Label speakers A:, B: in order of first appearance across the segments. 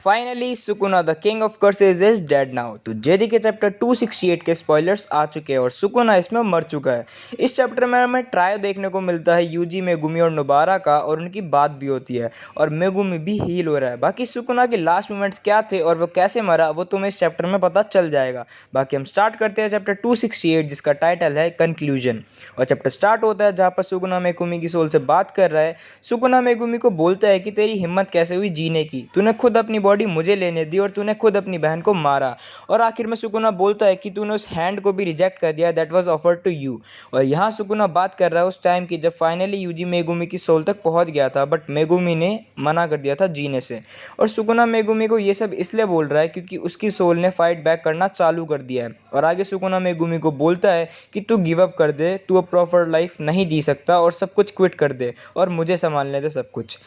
A: Finally Sukuna the king of curses is dead now. तो JD के chapter 268 के spoilers आ चुके हैं और सुकुना इसमें मर चुका है। इस चैप्टर में हमें ट्रायो देखने को मिलता है यूजी, मेगुमी और नोबारा का, और उनकी बात भी होती है और मेगुमी भी हील हो रहा है। बाकी सुकुना के लास्ट मोमेंट्स क्या थे और वो कैसे मरा वो तुम्हें इस चैप्टर में पता चल जाएगा। बाकी हम स्टार्ट करते हैं चैप्टर 268 जिसका टाइटल है कंक्लूजन। और चैप्टर स्टार्ट होता है जहाँ पर सुकुना मेगुमी की सोल से बात कर रहा है। सुकुना मेगुमी को बोलता है कि तेरी हिम्मत कैसे हुई जीने की, तूने खुद अपनी बॉडी मुझे लेने दी और तूने खुद अपनी बहन को मारा। और आखिर में सुकुना बोलता है कि तूने उस हैंड को भी रिजेक्ट कर दिया that was offered to you. और यहाँ सुकुना बात कर रहा है उस टाइम की जब फाइनली यूजी मेगुमी की सोल तक पहुंच गया था, बट मेगुमी ने मना कर दिया था जीने से। और सुकुना मेगुमी को ये सब इसलिए बोल रहा है क्योंकि उसकी सोल ने फाइट बैक करना चालू कर दिया है। और आगे सुकुना मेगुमी को बोलता है कि तू गिव अप कर दे, तू अब प्रॉपर लाइफ नहीं जी सकता और सब कुछ क्विट कर दे और मुझे संभालने दे सब कुछ।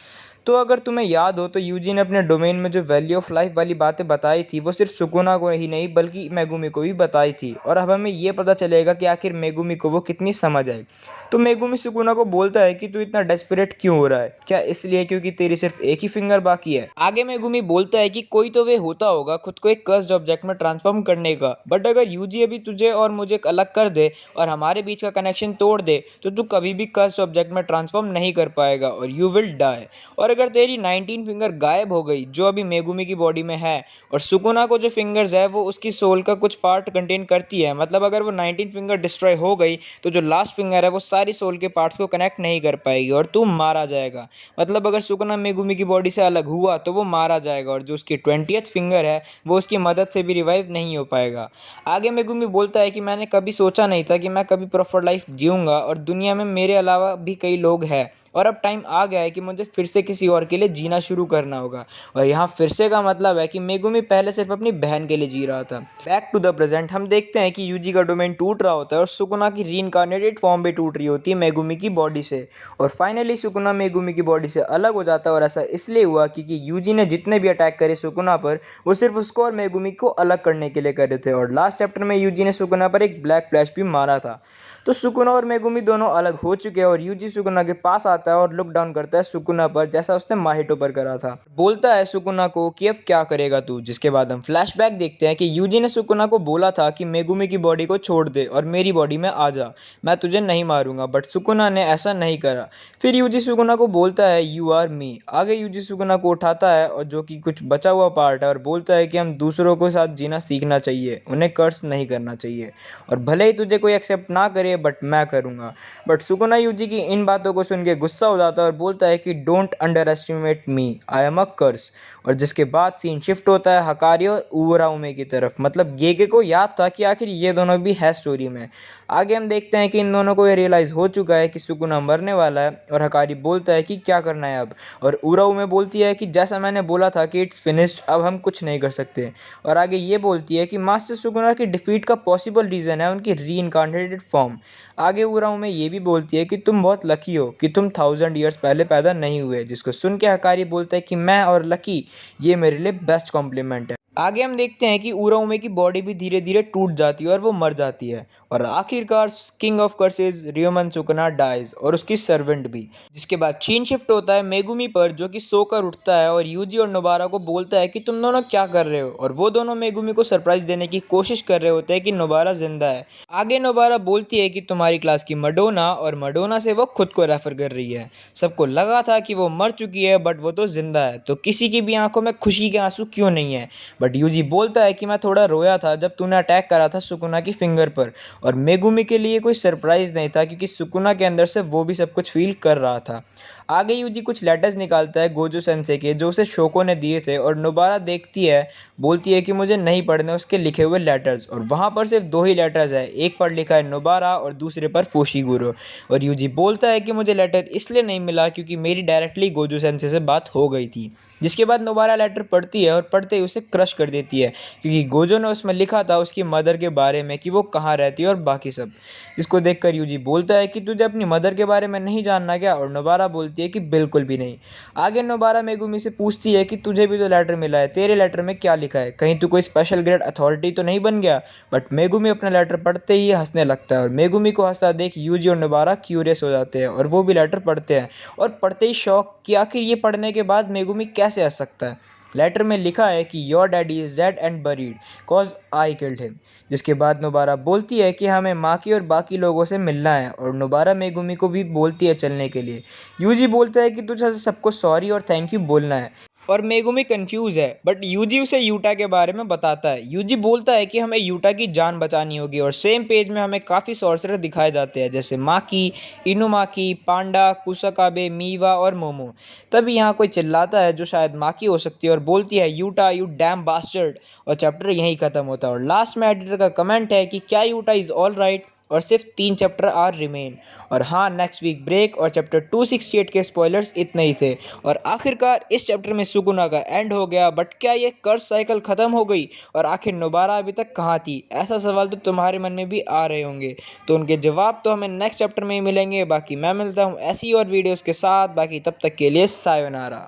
A: तो अगर तुम्हें याद हो तो यूजी ने अपने डोमेन में जो वैल्यू ऑफ लाइफ वाली बातें बताई थी वो सिर्फ सुकुना को ही नहीं बल्कि मेगुमी को भी बताई थी। और अब हमें ये पता चलेगा कि आखिर मेगुमी को वो कितनी समझ आई। तो मेगुमी सुकुना को बोलता है कि तू इतना डेस्परेट क्यों हो रहा है, क्या इसलिए क्योंकि तेरी सिर्फ एक ही फिंगर बाकी है। आगे मेगुमी बोलता है कि कोई तो वे होता होगा खुद को एक कर्स्ड ऑब्जेक्ट में ट्रांसफॉर्म करने का, बट अगर यूजी अभी तुझे और मुझे अलग कर दे और हमारे बीच का कनेक्शन तोड़ दे तो तू कभी भी कर्स्ड ऑब्जेक्ट में ट्रांसफॉर्म नहीं कर पाएगा और यू विल डाई। और अगर तेरी 19 फिंगर गायब हो गई जो अभी मेगुमी की बॉडी में है, और सुकुना को जो फिंगर्स है वो उसकी सोल का कुछ पार्ट कंटेन करती है, मतलब अगर वो 19 फिंगर डिस्ट्रॉय हो गई तो जो लास्ट फिंगर है वो सारी सोल के पार्ट्स को कनेक्ट नहीं कर पाएगी और तू मारा जाएगा। मतलब अगर सुकुना मेगुमी की बॉडी से अलग हुआ तो वो मारा जाएगा और जो उसकी 20th फिंगर है वो उसकी मदद से भी रिवाइव नहीं हो पाएगा। आगे मेगुमी बोलता है कि मैंने कभी सोचा नहीं था कि मैं कभी प्रॉपर लाइफ जीऊंगा और दुनिया में मेरे अलावा भी कई लोग हैं, और अब टाइम आ गया है कि मुझे फिर से किसी और के लिए जीना शुरू करना होगा। और यहाँ फिर से का मतलब है कि मेगुमी पहले सिर्फ अपनी बहन के लिए जी रहा था। बैक टू द प्रेजेंट हम देखते हैं कि यूजी का डोमेन टूट रहा होता है और सुकुना की रीइंकार्नेटेड फॉर्म भी टूट रही होती है मेगुमी की बॉडी से। और फाइनली सुकुना मेगुमी की बॉडी से अलग हो जाता है और ऐसा इसलिए हुआ क्योंकि यूजी ने जितने भी अटैक करे सुकुना पर वो सिर्फ उसको और मेगुमी को अलग करने के लिए करे थे। और लास्ट चैप्टर में यूजी ने सुकुना पर एक ब्लैक फ्लैश भी मारा था। तो सुकुना और मेगुमी दोनों अलग हो चुके हैं और यूजी सुकुना के पास आता है और लुक डाउन करता है सुकुना पर जैसा उसने माहितो पर करा था। बोलता है सुकुना को कि अब क्या करेगा तू, जिसके बाद हम फ्लैशबैक देखते हैं कि यूजी ने सुकुना को बोला था कि मेगुमी की बॉडी को छोड़ दे और मेरी बॉडी में आ जा, मैं तुझे नहीं मारूंगा, बट सुकुना ने ऐसा नहीं करा। फिर यूजी सुकुना को बोलता है यू आर मी। आगे यूजी सुकुना को उठाता है और जो कि कुछ बचा हुआ पार्ट है और बोलता है कि हम दूसरों के साथ जीना सीखना चाहिए, उन्हें कर्स नहीं करना चाहिए, और भले ही तुझे कोई एक्सेप्ट ना करे बट मैं करूँगा। बट सुकुना यूजी की इन बातों को सुन के गुस्सा हो जाता है और बोलता है कि don't underestimate me, I am a curse. और जिसके बाद सीन शिफ्ट होता है हकारी और उवराउमे की तरफ। मतलब गेगे को याद था कि आखिर ये दोनों भी है स्टोरी में। आगे हम देखते हैं कि इन दोनों को ये रियलाइज़ हो चुका है कि सुकुना मरने वाला है और हकारी बोलता है कि क्या करना है अब, और उवराउमे बोलती है कि जैसा मैंने बोला था कि इट्स फिनिश्ड, अब हम कुछ नहीं कर सकते। और आगे ये बोलती है कि मास्टर सुकुना की डिफीट का पॉसिबल रीज़न है उनकी रीइंकार्नेटेड फॉर्म। आगे उवराउमे ये भी बोलती है कि तुम बहुत लकी हो कि तुम 1000 ईयर्स पहले पैदा नहीं हुए, जिसको सुन के हकारी बोलता है कि मैं और लकी, ये मेरे लिए बेस्ट कॉम्प्लीमेंट है। आगे हम देखते हैं कि उराउमे की बॉडी भी धीरे धीरे टूट जाती है और वो मर जाती है। और आखिरकार king of curses Ryomen Sukuna dies और उसकी सर्वेंट भी। जिसके बाद सीन शिफ्ट होता है मेगुमी पर जो कि सोकर उठता है और यूजी और नोबारा को बोलता है कि तुम दोनों क्या कर रहे हो, और वो दोनों मेगुमी को सरप्राइज देने की कोशिश कर रहे होते हैं कि नोबारा जिंदा है। आगे नोबारा बोलती है कि तुम्हारी क्लास की मडोना, और मडोना से वो खुद को रेफर कर रही है। सबको लगा था कि वो मर चुकी है बट वो तो जिंदा है, तो किसी की भी आंखों में खुशी के आंसू क्यों नहीं है। बट यूजी बोलता है कि मैं थोड़ा रोया था जब तूने अटैक करा था सुकुना की फिंगर पर, और मेगुमी के लिए कोई सरप्राइज नहीं था क्योंकि सुकुना के अंदर से वो भी सब कुछ फील कर रहा था। आगे यूजी कुछ लेटर्स निकालता है गोजो सेंसे के जो उसे शोको ने दिए थे, और नोबारा देखती है, बोलती है कि मुझे नहीं पढ़ने उसके लिखे हुए लेटर्स, और वहाँ पर सिर्फ दो ही लेटर्स है, एक पर लिखा है नोबारा और दूसरे पर फोशीगुरो। और यूजी बोलता है कि मुझे लेटर इसलिए नहीं मिला क्योंकि मेरी डायरेक्टली गोजो सेंसे से बात हो गई थी। जिसके बाद नोबारा लेटर पढ़ती है और पढ़ते ही उसे क्रश कर देती है क्योंकि गोजो ने उसमें लिखा था उसकी मदर के बारे में कि वो कहाँ रहती है और बाकी सब। जिसको देखकर यूजी बोलता है कि तुझे अपनी मदर के बारे में नहीं जानना क्या, और नोबारा बोलती है कि बिल्कुल भी नहीं। आगे नोबारा मेगुमी से पूछती है कि तुझे भी तो लेटर मिला है, तेरे लेटर में क्या लिखा है, कहीं तू कोई स्पेशल ग्रेड अथॉरिटी तो नहीं बन गया। बट मेगुमी अपना लेटर पढ़ते ही हंसने लगता है, और मेगुमी को हंसता देख यूजी और नोबारा क्यूरियस हो जाते हैं और वो भी लेटर पढ़ते हैं, और पढ़ते ही शौक कि आखिर ये पढ़ने के बाद मेगुमी कैसे हंस सकता है। लेटर में लिखा है कि your daddy is dead and buried cause I killed him. जिसके बाद नोबारा बोलती है कि हमें माकी और बाकी लोगों से मिलना है और नोबारा मेगुमी को भी बोलती है चलने के लिए। यूजी बोलता है कि तुझे सबको सॉरी और थैंक यू बोलना है और मेगुमी कंफ्यूज है, बट यूजी उसे यूटा के बारे में बताता है। यूजी बोलता है कि हमें यूटा की जान बचानी होगी और सेम पेज में हमें काफ़ी सॉर्सरर दिखाए जाते हैं जैसे माकी, इनुमाकी, पांडा, कुसाकाबे, मीवा और मोमो। तभी यहाँ कोई चिल्लाता है जो शायद माकी हो सकती है और बोलती है यूटा यू डैम बास्टर्ड, और चैप्टर यहीं ख़त्म होता है। और लास्ट में एडिटर का कमेंट है कि क्या यूटा इज़ ऑल राइट, और सिर्फ 3 चैप्टर आर रिमेन। और हाँ, नेक्स्ट वीक ब्रेक और चैप्टर 268 के स्पॉयलर्स इतने ही थे। और आखिरकार इस चैप्टर में सुकुना का एंड हो गया, बट क्या ये कर्स साइकिल ख़त्म हो गई और आखिर नोबारा अभी तक कहाँ थी? ऐसा सवाल तो तुम्हारे मन में भी आ रहे होंगे, तो उनके जवाब तो हमें नेक्स्ट चैप्टर में ही मिलेंगे। बाकी मैं मिलता हूँ ऐसी और वीडियोज़ के साथ, बाकी तब तक के लिए सायोनारा।